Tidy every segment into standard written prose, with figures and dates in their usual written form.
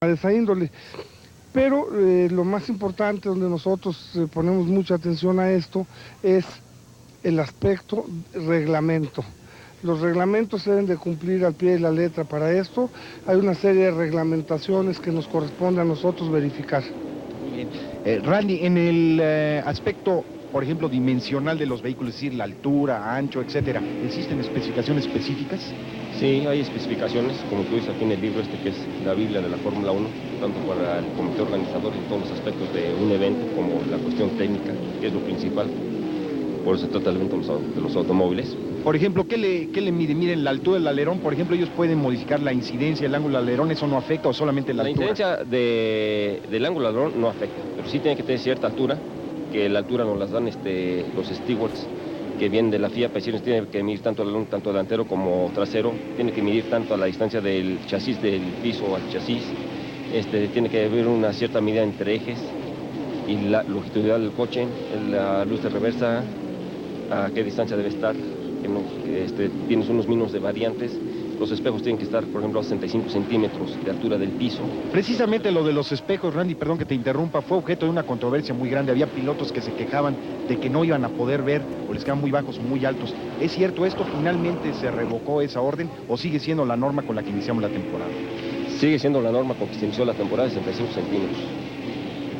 de esa índole. Pero lo más importante, donde nosotros ponemos mucha atención a esto, es el aspecto reglamento. Los reglamentos se deben de cumplir al pie de la letra. Para esto hay una serie de reglamentaciones que nos corresponde a nosotros verificar. Muy bien. Randy, en el aspecto, por ejemplo, dimensional de los vehículos, es decir, la altura, ancho, etcétera, ¿existen especificaciones específicas? Sí, hay especificaciones, como tú dices aquí en el libro que es la Biblia de la Fórmula 1, tanto para el comité organizador en todos los aspectos de un evento, como la cuestión técnica, que es lo principal. Por eso se trata el evento de los automóviles. Por ejemplo, ¿qué le mide? Miren, la altura del alerón, por ejemplo, ellos pueden modificar la incidencia, el ángulo del alerón, ¿eso no afecta o solamente la altura? La incidencia del ángulo del alerón no afecta, pero sí tiene que tener cierta altura, que la altura nos las dan los stewards que vienen de la FIA, para decirles tiene que medir tanto el alerón, tanto delantero como trasero, tiene que medir tanto a la distancia del chasis, del piso al chasis, tiene que haber una cierta medida entre ejes y la longitudinal del coche, la luz de reversa, a qué distancia debe estar, tienes unos mínimos de variantes. Los espejos tienen que estar, por ejemplo, a 65 centímetros de altura del piso. Precisamente lo de los espejos, Randy, perdón que te interrumpa, fue objeto de una controversia muy grande. Había pilotos que se quejaban de que no iban a poder ver o les quedaban muy bajos o muy altos. ¿Es cierto esto? ¿Finalmente se revocó esa orden o sigue siendo la norma con la que iniciamos la temporada? Sigue siendo la norma con que se inició la temporada de 65 centímetros.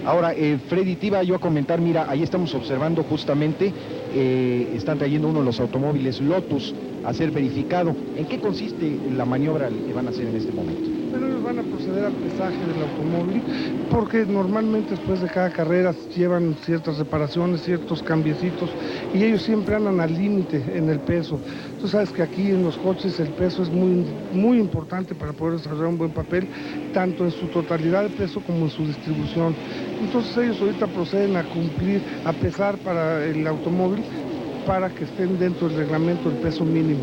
Ahora, Freddy, te iba yo a comentar, mira, ahí estamos observando justamente, están trayendo uno de los automóviles Lotus a ser verificado. ¿En qué consiste la maniobra que van a hacer en este momento? Bueno, ellos van a proceder al pesaje del automóvil, porque normalmente después de cada carrera llevan ciertas reparaciones, ciertos cambiecitos, y ellos siempre andan al límite en el peso. Tú sabes que aquí en los coches el peso es muy importante para poder desarrollar un buen papel, tanto en su totalidad de peso como en su distribución. Entonces ellos ahorita proceden a cumplir, a pesar para el automóvil, para que estén dentro del reglamento del peso mínimo.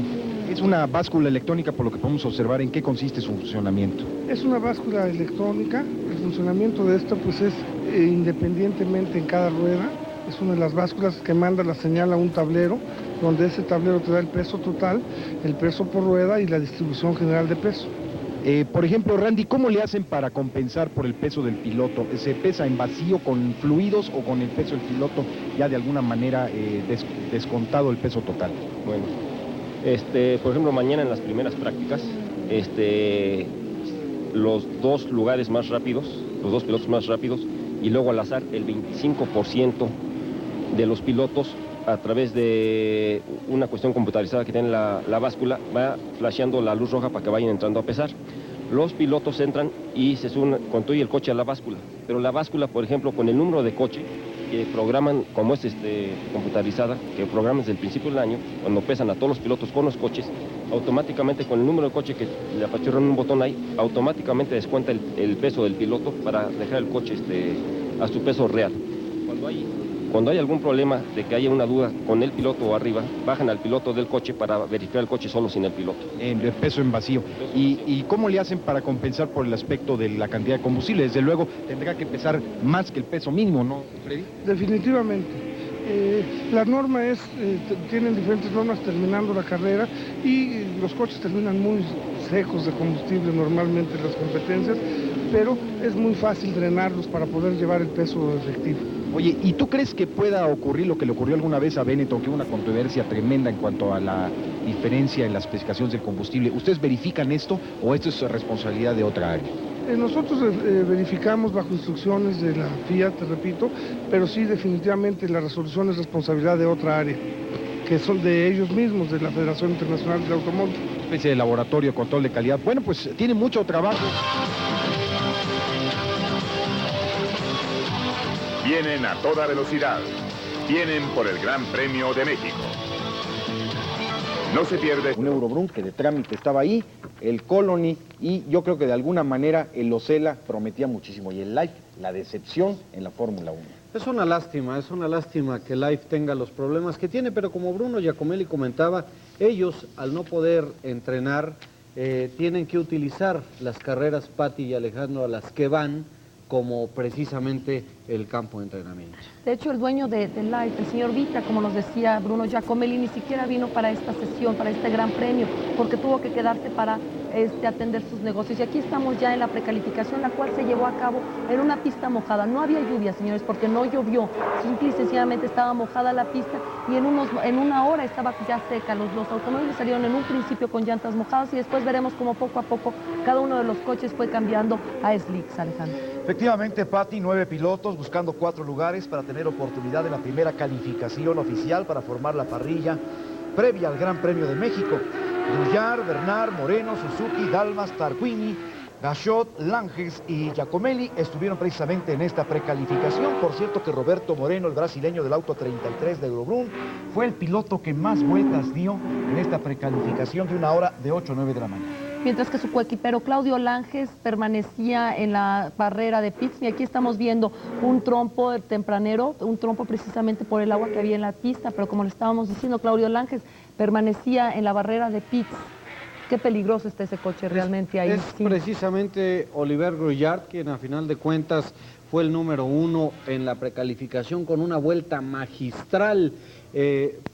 Es una báscula electrónica, por lo que podemos observar. ¿En qué consiste su funcionamiento? Es una báscula electrónica. El funcionamiento de esta pues es independientemente en cada rueda. Es una de las básculas que manda la señal a un tablero, donde ese tablero te da el peso total, el peso por rueda y la distribución general de peso. Por ejemplo, Randy, ¿cómo le hacen para compensar por el peso del piloto? ¿Se pesa en vacío con fluidos o con el peso del piloto ya de alguna manera descontado el peso total? Bueno, por ejemplo, mañana en las primeras prácticas, los dos lugares más rápidos, los dos pilotos más rápidos, y luego al azar el 25% de los pilotos, a través de una cuestión computarizada que tiene la báscula, va flasheando la luz roja para que vayan entrando a pesar. Los pilotos entran y se suben con todo y el coche a la báscula, pero la báscula, por ejemplo, con el número de coche que programan, como es computarizada, que programan desde el principio del año, cuando pesan a todos los pilotos con los coches, automáticamente con el número de coche que le apachurran un botón ahí, automáticamente descuenta el peso del piloto para dejar el coche a su peso real. Cuando hay algún problema de que haya una duda con el piloto arriba, bajan al piloto del coche para verificar el coche solo sin el piloto. En el peso en vacío. ¿Y cómo le hacen para compensar por el aspecto de la cantidad de combustible? Desde luego tendrá que pesar más que el peso mínimo, ¿no, Freddy? Definitivamente. La norma tienen diferentes normas terminando la carrera y los coches terminan muy secos de combustible normalmente en las competencias, pero es muy fácil drenarlos para poder llevar el peso efectivo. Oye, ¿y tú crees que pueda ocurrir lo que le ocurrió alguna vez a Benetton, que hubo una controversia tremenda en cuanto a la diferencia en las especificaciones del combustible? ¿Ustedes verifican esto o esto es responsabilidad de otra área? Nosotros verificamos bajo instrucciones de la FIA, te repito, pero sí definitivamente la resolución es responsabilidad de otra área, que son de ellos mismos, de la Federación Internacional del Automóvil. Una especie de laboratorio de control de calidad. Bueno, pues tiene mucho trabajo. Vienen a toda velocidad. Vienen por el Gran Premio de México. No se pierde. Un Eurobrum que de trámite estaba ahí, el Colony, y yo creo que de alguna manera el Ocela prometía muchísimo. Y el Life, la decepción en la Fórmula 1. Es una lástima que Life tenga los problemas que tiene, pero como Bruno Giacomelli comentaba, ellos al no poder entrenar tienen que utilizar las carreras Pati y Alejandro a las que van como precisamente el campo de entrenamiento. De hecho, el dueño de Life, el señor Vitra, como nos decía Bruno Giacomelli, ni siquiera vino para esta sesión, para este gran premio, porque tuvo que quedarse para atender sus negocios. Y aquí estamos ya en la precalificación, la cual se llevó a cabo en una pista mojada. No había lluvia, señores, porque no llovió. Simple y sencillamente estaba mojada la pista y en una hora estaba ya seca. Los automóviles salieron en un principio con llantas mojadas y después veremos cómo poco a poco cada uno de los coches fue cambiando a slicks, Alejandro. Efectivamente, Pati, 9 pilotos buscando 4 lugares para tener oportunidad en la primera calificación oficial para formar la parrilla previa al Gran Premio de México. Gruyar, Bernard, Moreno, Suzuki, Dalmas, Tarquini, Gachot, Langes y Giacomelli estuvieron precisamente en esta precalificación. Por cierto que Roberto Moreno, el brasileño del auto 33 de Eurobrun, fue el piloto que más vueltas dio en esta precalificación de 1 hora de 8 a 9 de la mañana. Mientras que su coequipero Claudio Langes permanecía en la barrera de pits. Y aquí estamos viendo un trompo tempranero, un trompo precisamente por el agua que había en la pista, pero como le estábamos diciendo, Claudio Langes permanecía en la barrera de pits. Qué peligroso está ese coche realmente ahí. Es precisamente Oliver Gruyard quien a final de cuentas fue el número 1 en la precalificación con una vuelta magistral.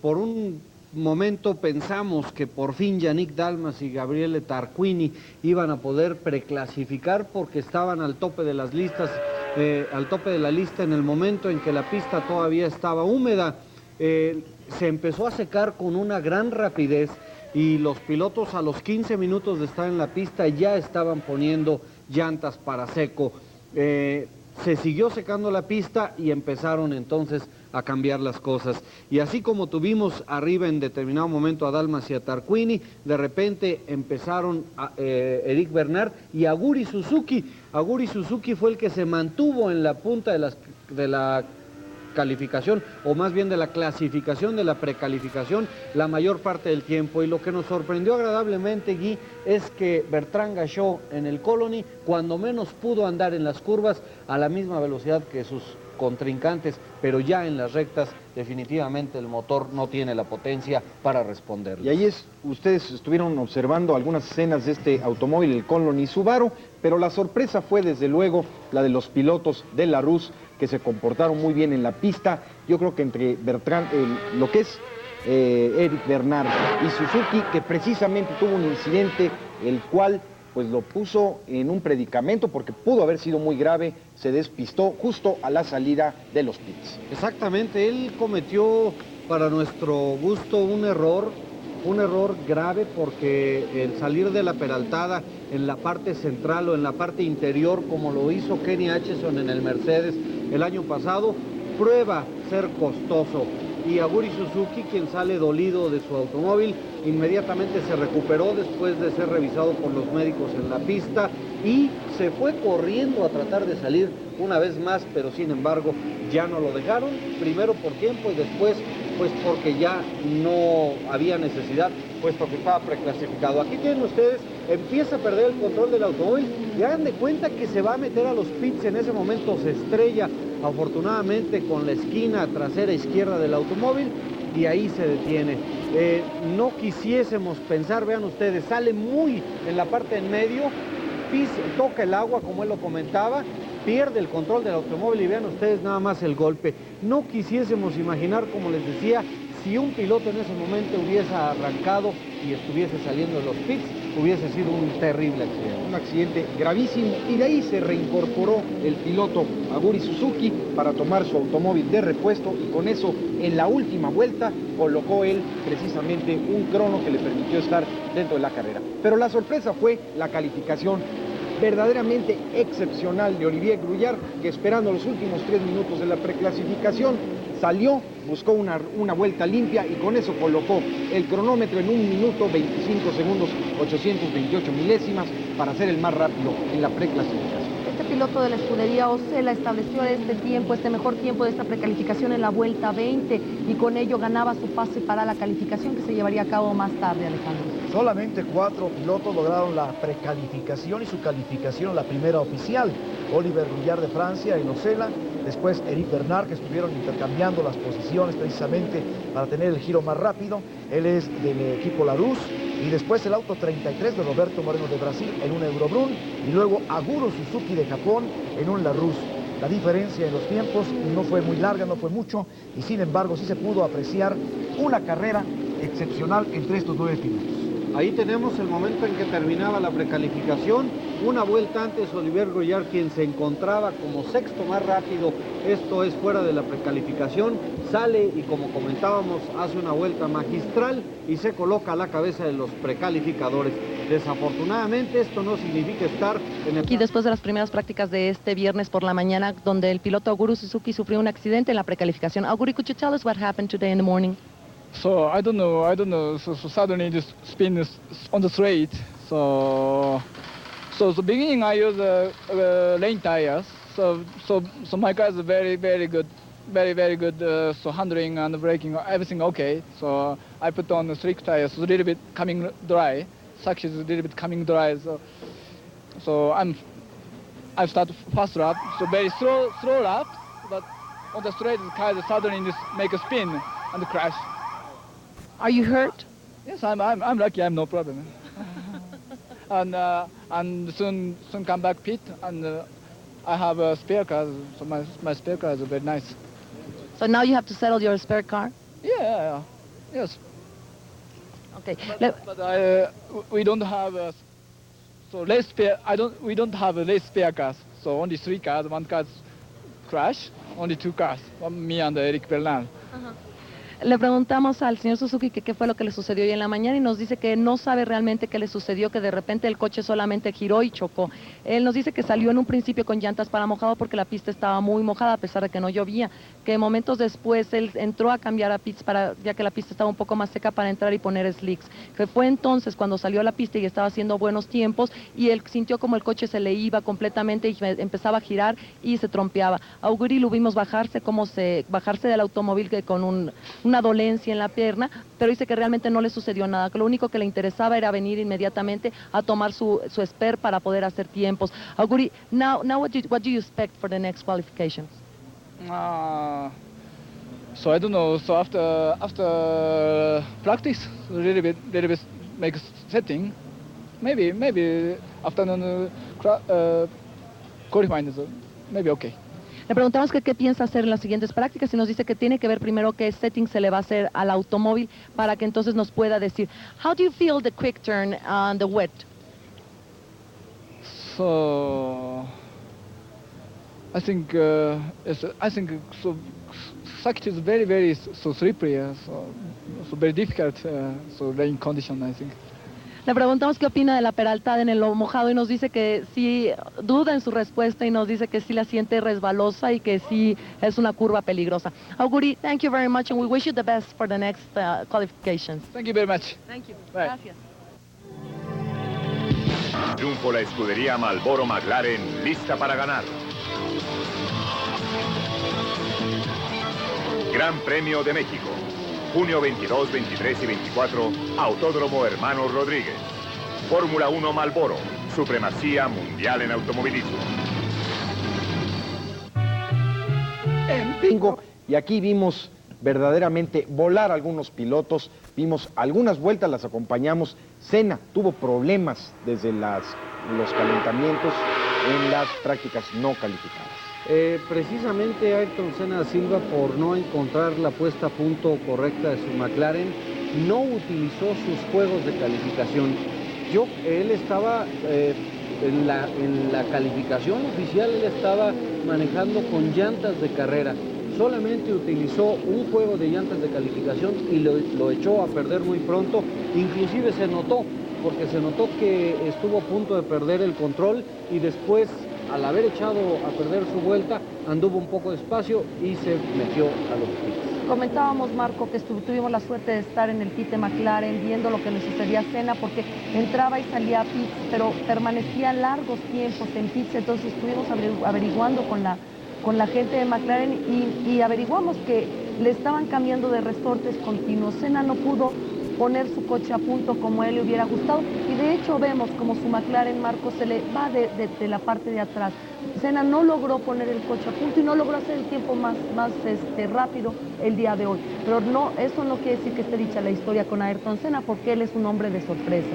Por un momento pensamos que por fin Yannick Dalmas y Gabriele Tarquini iban a poder preclasificar porque estaban al tope de las listas, al tope de la lista en el momento en que la pista todavía estaba húmeda. Se empezó a secar con una gran rapidez y los pilotos a los 15 minutos de estar en la pista ya estaban poniendo llantas para seco. Se siguió secando la pista y empezaron entonces a cambiar las cosas. Y así como tuvimos arriba en determinado momento a Dalmas y a Tarquini, de repente empezaron Eric Bernard y Aguri Suzuki. Aguri Suzuki fue el que se mantuvo en la punta de la calificación, o más bien de la clasificación, de la precalificación, la mayor parte del tiempo. Y lo que nos sorprendió agradablemente, Gui, es que Bertrand Gachot en el Colony, cuando menos pudo andar en las curvas a la misma velocidad que sus contrincantes, pero ya en las rectas definitivamente el motor no tiene la potencia para responder. Y ahí ustedes estuvieron observando algunas escenas de este automóvil, el Colony Subaru, pero la sorpresa fue desde luego la de los pilotos de la Rus, que se comportaron muy bien en la pista. Yo creo que entre Bertrand, lo que es Eric Bernard y Suzuki, que precisamente tuvo un incidente el cual pues lo puso en un predicamento porque pudo haber sido muy grave, se despistó justo a la salida de los pits. Exactamente, él cometió para nuestro gusto un error grave, porque el salir de la peraltada en la parte central o en la parte interior, como lo hizo Kenny Atchison en el Mercedes el año pasado, prueba ser costoso. Y Aguri Suzuki, quien sale dolido de su automóvil, inmediatamente se recuperó después de ser revisado por los médicos en la pista y se fue corriendo a tratar de salir una vez más, pero sin embargo ya no lo dejaron, primero por tiempo y después pues porque ya no había necesidad, puesto que estaba preclasificado. Aquí tienen ustedes, empieza a perder el control del automóvil y hagan de cuenta que se va a meter a los pits. En ese momento se estrella afortunadamente con la esquina trasera izquierda del automóvil y ahí se detiene. No quisiésemos pensar, vean ustedes, sale muy en la parte en medio, toca el agua como él lo comentaba, pierde el control del automóvil y vean ustedes nada más el golpe. No quisiésemos imaginar, como les decía, si un piloto en ese momento hubiese arrancado y estuviese saliendo de los pits, hubiese sido un terrible accidente. Un accidente gravísimo, y de ahí se reincorporó el piloto Aguri Suzuki para tomar su automóvil de repuesto, y con eso en la última vuelta colocó él precisamente un crono que le permitió estar dentro de la carrera. Pero la sorpresa fue la calificación verdaderamente excepcional de Olivier Gruyard, que esperando los últimos 3 minutos de la preclasificación salió, buscó una vuelta limpia y con eso colocó el cronómetro en 1 minuto 25 segundos 828 milésimas para ser el más rápido en la preclasificación. Este piloto de la escudería Osella estableció este mejor tiempo de esta precalificación en la vuelta 20 y con ello ganaba su pase para la calificación que se llevaría a cabo más tarde, Alejandro. Solamente 4 pilotos lograron la precalificación y su calificación, la primera oficial. Oliver Gruyard de Francia en Osella, después Eric Bernard, que estuvieron intercambiando las posiciones precisamente para tener el giro más rápido. Él es del equipo Larus. Y después el auto 33 de Roberto Moreno de Brasil en un Eurobrun, y luego Aguro Suzuki de Japón en un Larus. La diferencia en los tiempos no fue muy larga, no fue mucho, y sin embargo sí se pudo apreciar una carrera excepcional entre estos 9 pilotos. Ahí tenemos el momento en que terminaba la precalificación. Una vuelta antes, Olivier Goyard, quien se encontraba como sexto más rápido, esto es fuera de la precalificación, sale y, como comentábamos, hace una vuelta magistral y se coloca a la cabeza de los precalificadores. Desafortunadamente, esto no significa estar en el... Aquí después de las primeras prácticas de este viernes por la mañana, donde el piloto Aguru Suzuki sufrió un accidente en la precalificación. Aguri, could you tell us what happened today in the morning? So I don't know. So suddenly just spin on the straight. So the beginning I use lane tires. So my car is very good, very good. So handling and braking, everything okay. So I put on the slick tires, a little bit coming dry. Suction is a little bit coming dry. So I start fast lap. So very slow lap, but on the straight the car suddenly just make a spin and crash. Are you hurt? Yes, I'm lucky. I'm no problem. And soon come back pit, and I have a spare car. So my spare car is very nice. So now you have to settle your spare car? Yeah. Yes. Okay. But we don't have so less spare. We don't have less spare cars. So only 3 cars. 1 car crash. Only 2 cars. Me and Eric Bernal. Le preguntamos al señor Suzuki que qué fue lo que le sucedió hoy en la mañana y nos dice que no sabe realmente qué le sucedió, que de repente el coche solamente giró y chocó. Él nos dice que salió en un principio con llantas para mojado porque la pista estaba muy mojada a pesar de que no llovía, que momentos después él entró a cambiar a pits ya que la pista estaba un poco más seca para entrar y poner slicks, que fue entonces cuando salió a la pista y estaba haciendo buenos tiempos y él sintió como el coche se le iba completamente y empezaba a girar y se trompeaba. A Uguri lo vimos bajarse del automóvil que con una dolencia en la pierna, pero dice que realmente no le sucedió nada, que lo único que le interesaba era venir inmediatamente a tomar su spare para poder hacer tiempos. Aguri, now what do you expect for the next qualifications? So I don't know. So after practice, a little bit make setting. Maybe after qualifying, so maybe okay. Le preguntamos que qué piensa hacer en las siguientes prácticas y nos dice que tiene que ver primero qué setting se le va a hacer al automóvil para que entonces nos pueda decir. How do you feel the quick turn on the wet? So I think so. Circuit is very so slippery, so very difficult. So rain condition, I think. Le preguntamos qué opina de la peraltada en el mojado y nos dice que sí duda en su respuesta y nos dice que sí la siente resbalosa y que sí es una curva peligrosa. Aguri, thank you very much and we wish you the best for the next qualifications. Thank you very much. Thank you. Bye. Gracias. Triunfo la escudería Marlboro McLaren, lista para ganar. Gran Premio de México. Junio 22, 23 y 24, Autódromo Hermanos Rodríguez. Fórmula 1 Marlboro, supremacía mundial en automovilismo. Y aquí vimos verdaderamente volar algunos pilotos, vimos algunas vueltas, las acompañamos. Senna tuvo problemas desde los calentamientos en las prácticas no calificadas. Precisamente Ayrton Senna Silva, por no encontrar la puesta a punto correcta de su McLaren, no utilizó sus juegos de calificación. Él estaba en la calificación oficial, él estaba manejando con llantas de carrera. Solamente utilizó un juego de llantas de calificación y lo echó a perder muy pronto. Inclusive se notó que estuvo a punto de perder el control y después, al haber echado a perder su vuelta, anduvo un poco despacio y se metió a los pits. Comentábamos, Marco, que tuvimos la suerte de estar en el pit de McLaren viendo lo que le sucedía a Senna porque entraba y salía a pits, pero permanecía largos tiempos en pits, entonces estuvimos averiguando con la gente de McLaren y averiguamos que le estaban cambiando de resortes continuos. Senna no pudo poner su coche a punto como él le hubiera gustado y de hecho vemos como su McLaren, Marco, se le va de la parte de atrás. Senna no logró poner el coche a punto y no logró hacer el tiempo más rápido el día de hoy, pero eso no quiere decir que esté dicha la historia con Ayrton Senna porque él es un hombre de sorpresa.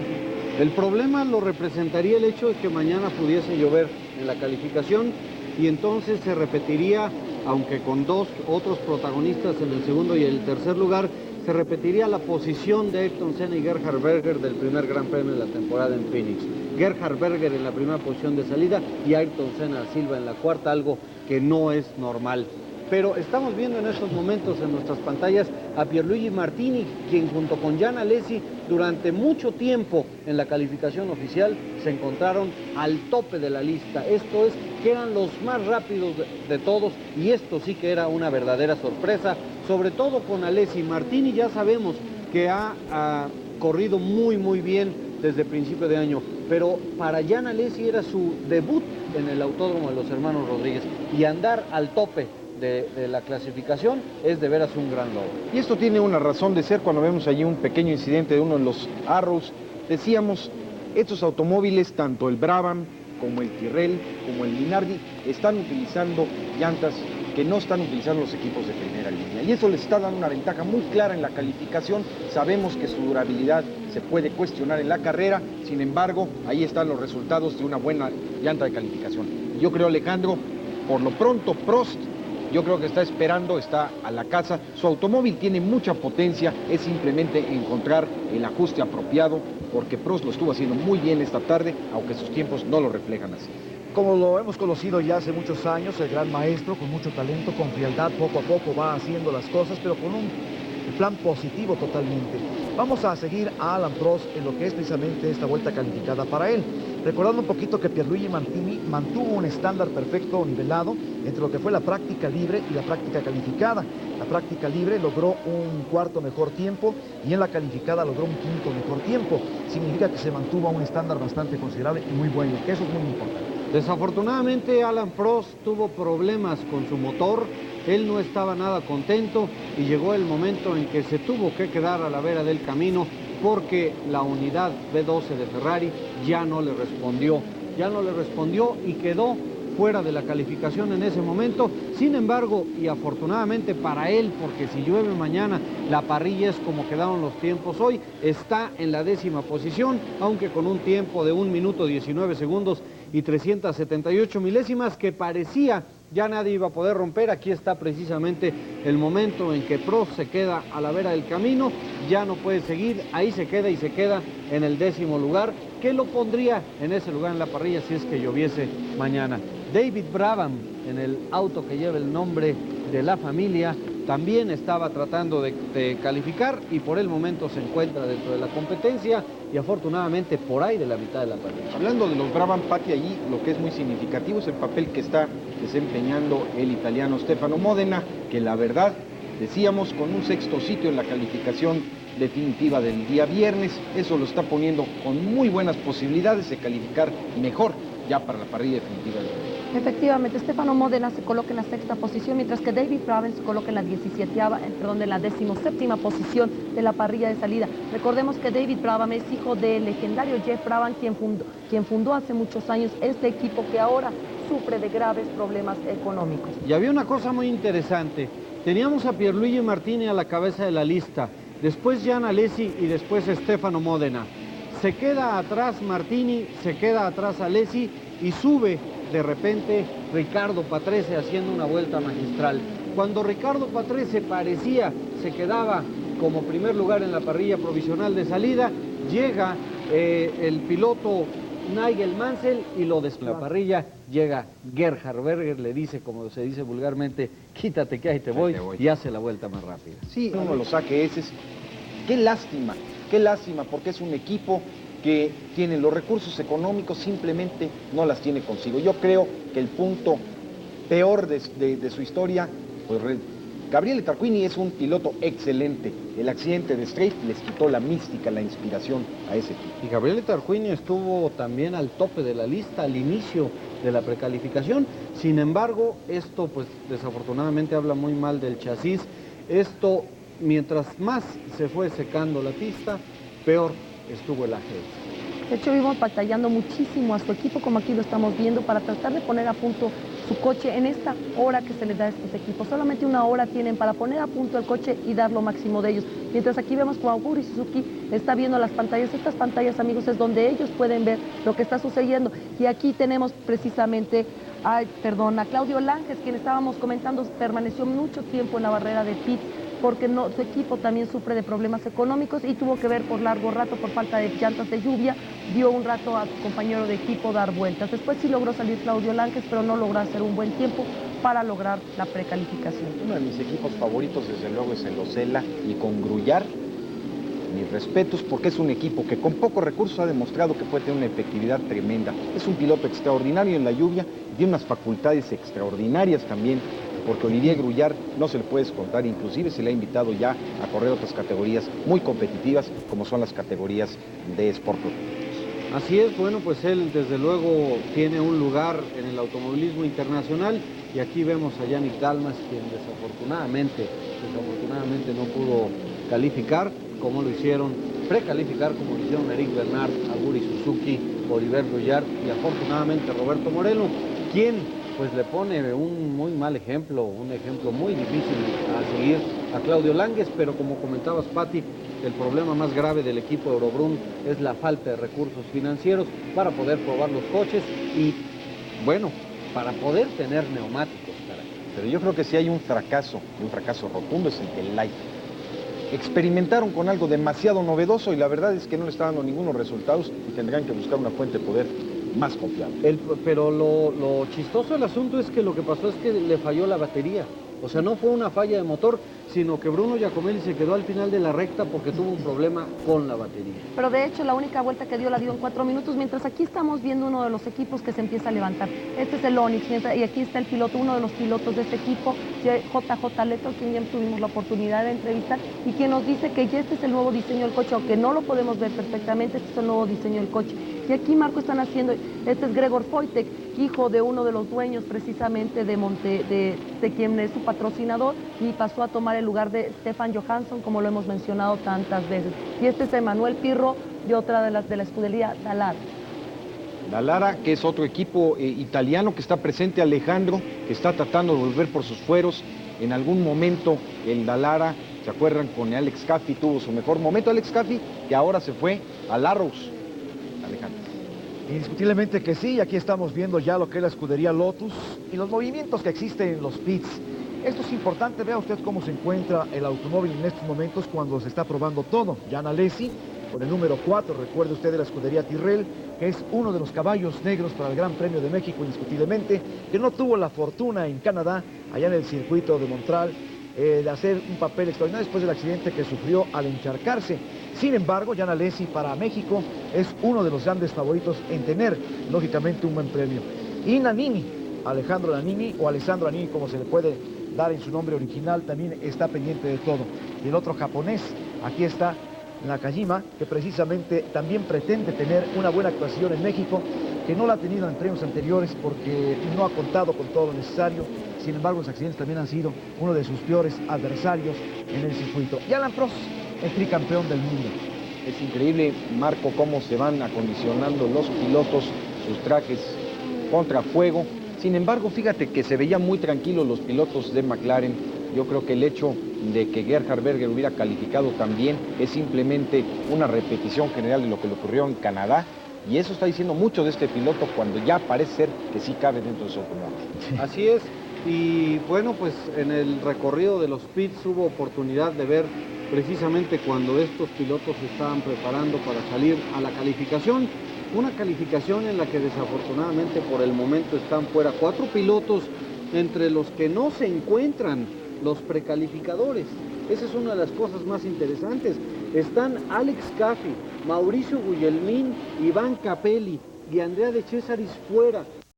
El problema lo representaría el hecho de que mañana pudiese llover en la calificación y entonces se repetiría, aunque con dos otros protagonistas en el segundo y el tercer lugar, se repetiría la posición de Ayrton Senna y Gerhard Berger del primer Gran Premio de la temporada en Phoenix. Gerhard Berger en la primera posición de salida y Ayrton Senna Silva en la cuarta, algo que no es normal. Pero estamos viendo en estos momentos en nuestras pantallas a Pierluigi Martini, quien junto con Jan Alesi durante mucho tiempo en la calificación oficial se encontraron al tope de la lista. Esto es, que eran los más rápidos de todos, y esto sí que era una verdadera sorpresa, sobre todo con Alesi. Martini ya sabemos que ha corrido muy bien desde principio de año, pero para Jan Alesi era su debut en el Autódromo de los Hermanos Rodríguez, y andar al tope de la clasificación es de veras un gran logro. Y esto tiene una razón de ser. Cuando vemos allí un pequeño incidente de uno de los Arrows, decíamos, estos automóviles, tanto el Brabham como el Tyrrell, como el Minardi, están utilizando llantas que no están utilizando los equipos de primera línea. Y eso les está dando una ventaja muy clara en la calificación. Sabemos que su durabilidad se puede cuestionar en la carrera, sin embargo, ahí están los resultados de una buena llanta de calificación. Yo creo, Alejandro, por lo pronto, Prost, yo creo que está esperando, está a la casa. Su automóvil tiene mucha potencia, es simplemente encontrar el ajuste apropiado, porque Prost lo estuvo haciendo muy bien esta tarde, aunque sus tiempos no lo reflejan así. Como lo hemos conocido ya hace muchos años, el gran maestro, con mucho talento, con frialdad, poco a poco va haciendo las cosas, pero con un plan positivo totalmente. Vamos a seguir a Alain Prost en lo que es precisamente esta vuelta calificada para él. Recordando un poquito que Pierluigi Martini mantuvo un estándar perfecto nivelado entre lo que fue la práctica libre y la práctica calificada. La práctica libre logró un cuarto mejor tiempo y en la calificada logró un quinto mejor tiempo. Significa que se mantuvo a un estándar bastante considerable y muy bueno, que eso es muy importante. Desafortunadamente Alain Prost tuvo problemas con su motor, él no estaba nada contento y llegó el momento en que se tuvo que quedar a la vera del camino porque la unidad B12 de Ferrari ya no le respondió y quedó fuera de la calificación en ese momento. Sin embargo, y afortunadamente para él, porque si llueve mañana, la parrilla es como quedaron los tiempos hoy, está en la 10ª posición, aunque con un tiempo de 1 minuto 19 segundos y 378 milésimas que parecía ya nadie iba a poder romper. Aquí está precisamente el momento en que Prost se queda a la vera del camino, ya no puede seguir, ahí se queda y se queda en el 10º lugar, que lo pondría en ese lugar en la parrilla si es que lloviese mañana. David Brabham, en el auto que lleva el nombre de la familia, también estaba tratando de calificar y por el momento se encuentra dentro de la competencia y afortunadamente por ahí de la mitad de la parrilla. Hablando de los Brabham, Patti, allí lo que es muy significativo es el papel que está desempeñando el italiano Stefano Modena, que la verdad, decíamos, con un 6º sitio en la calificación definitiva del día viernes, eso lo está poniendo con muy buenas posibilidades de calificar mejor ya para la parrilla definitiva del día. Efectivamente, Stefano Modena se coloca en la 6ª posición, mientras que David Brabham se coloca en la 17ª posición de la parrilla de salida. Recordemos que David Brabham es hijo del legendario Jeff Brabham, quien fundó hace muchos años este equipo que ahora sufre de graves problemas económicos. Y había una cosa muy interesante, teníamos a Pierluigi Martini a la cabeza de la lista, después Jan Alesi y después Stefano Modena. Se queda atrás Martini, se queda atrás Alesi y sube de repente Riccardo Patrese haciendo una vuelta magistral. Cuando Riccardo Patrese parecía se quedaba como primer lugar en la parrilla provisional de salida, llega el piloto Nigel Mansell y lo desplaza. La parrilla llega Gerhard Berger, le dice, como se dice vulgarmente, quítate que ahí te voy, y hace la vuelta más rápida. Sí, uno de los AGS, qué lástima, porque es un equipo que tiene los recursos económicos, simplemente no las tiene consigo. Yo creo que el punto peor de su historia, pues Gabriele Tarquini es un piloto excelente. El accidente de Strait les quitó la mística, la inspiración a ese equipo. Y Gabriele Tarquini estuvo también al tope de la lista al inicio de la precalificación. Sin embargo, esto pues desafortunadamente habla muy mal del chasis. Esto, mientras más se fue secando la pista, peor estuvo el AGS. De hecho, vimos batallando muchísimo a su equipo, como aquí lo estamos viendo, para tratar de poner a punto su coche en esta hora que se les da a estos equipos. Solamente una hora tienen para poner a punto el coche y dar lo máximo de ellos. Mientras aquí vemos como Aguri Suzuki está viendo las pantallas. Estas pantallas, amigos, es donde ellos pueden ver lo que está sucediendo. Y aquí tenemos precisamente a Claudio Langes, quien estábamos comentando, permaneció mucho tiempo en la barrera de pits porque no, su equipo también sufre de problemas económicos y tuvo que ver por largo rato, por falta de llantas de lluvia, dio un rato a su compañero de equipo dar vueltas. Después sí logró salir Claudio Langes, pero no logró hacer un buen tiempo para lograr la precalificación. Uno de mis equipos favoritos, desde luego, es el Osela, y con Grullar, mis respetos, porque es un equipo que con pocos recursos ha demostrado que puede tener una efectividad tremenda. Es un piloto extraordinario en la lluvia, tiene unas facultades extraordinarias también, porque Olivier Grullar no se le puede descontar, inclusive se le ha invitado ya a correr otras categorías muy competitivas, como son las categorías de Sport Club. Así es, bueno, pues él desde luego tiene un lugar en el automovilismo internacional, y aquí vemos a Yannick Dalmas, quien desafortunadamente no pudo calificar, como lo hicieron, precalificar como lo hicieron Eric Bernard, Aguri Suzuki, Oliver Grullar y afortunadamente Roberto Moreno, quien pues le pone un muy mal ejemplo, un ejemplo muy difícil a seguir a Claudio Langes, pero como comentabas, Pati, el problema más grave del equipo Eurobrun es la falta de recursos financieros para poder probar los coches y, bueno, para poder tener neumáticos. Pero yo creo que si hay un fracaso rotundo, es el del Life. Experimentaron con algo demasiado novedoso y la verdad es que no le está dando ningunos resultados y tendrán que buscar una fuente de poder más confiable. Pero lo chistoso del asunto es que lo que pasó es que le falló la batería. O sea, no fue una falla de motor, sino que Bruno Giacomelli se quedó al final de la recta porque tuvo un problema con la batería. Pero de hecho la única vuelta que dio la dio en 4 minutos, mientras aquí estamos viendo uno de los equipos que se empieza a levantar. Este es el Onix, y aquí está el piloto, uno de los pilotos de este equipo, JJ Leto, quien ya tuvimos la oportunidad de entrevistar, y quien nos dice que ya este es el nuevo diseño del coche, aunque no lo podemos ver perfectamente, este es el nuevo diseño del coche. Y aquí, Marco, están haciendo, este es Gregor Foytek, hijo de uno de los dueños precisamente de quien es su patrocinador, y pasó a tomar el lugar de Stefan Johansson, como lo hemos mencionado tantas veces. Y este es Emanuel Pirro, de otra de la escudería Dallara. Dallara, que es otro equipo italiano que está presente, Alejandro, que está tratando de volver por sus fueros. En algún momento el Dallara, ¿se acuerdan? Con Alex Caffi tuvo su mejor momento, Alex Caffi, que ahora se fue a Larrows. Alejandro. Indiscutiblemente que sí, aquí estamos viendo ya lo que es la escudería Lotus y los movimientos que existen en los pits. Esto es importante, vea usted cómo se encuentra el automóvil en estos momentos cuando se está probando todo. Jan Alesi con el número 4, recuerde usted, de la escudería Tyrrell, que es uno de los caballos negros para el Gran Premio de México, indiscutiblemente, que no tuvo la fortuna en Canadá, allá en el circuito de Montreal, de hacer un papel extraordinario después del accidente que sufrió al encharcarse. Sin embargo, Jan Alesi para México es uno de los grandes favoritos en tener, lógicamente, un buen premio. Y Nannini, Alejandro Nannini, o Alessandro Nannini, como se le puede dar en su nombre original, también está pendiente de todo. Y el otro japonés, aquí está Nakajima, que precisamente también pretende tener una buena actuación en México, que no la ha tenido en premios anteriores porque no ha contado con todo lo necesario. Sin embargo, los accidentes también han sido uno de sus peores adversarios en el circuito. Y Alan Prost, el tricampeón del mundo. Es increíble, Marco, cómo se van acondicionando los pilotos, sus trajes contra fuego. Sin embargo, fíjate que se veían muy tranquilos los pilotos de McLaren. Yo creo que el hecho de que Gerhard Berger hubiera calificado también es simplemente una repetición general de lo que le ocurrió en Canadá. Y eso está diciendo mucho de este piloto cuando ya parece ser que sí cabe dentro de su automóvil. Así es. Y bueno, pues en el recorrido de los pits hubo oportunidad de ver precisamente cuando estos pilotos se estaban preparando para salir a la calificación. Una calificación en la que desafortunadamente por el momento están fuera 4 pilotos, entre los que no se encuentran los precalificadores. Esa es una de las cosas más interesantes. Están Alex Caffi, Mauricio Gugelmin, Iván Capelli y Andrea de Cesaris fuera.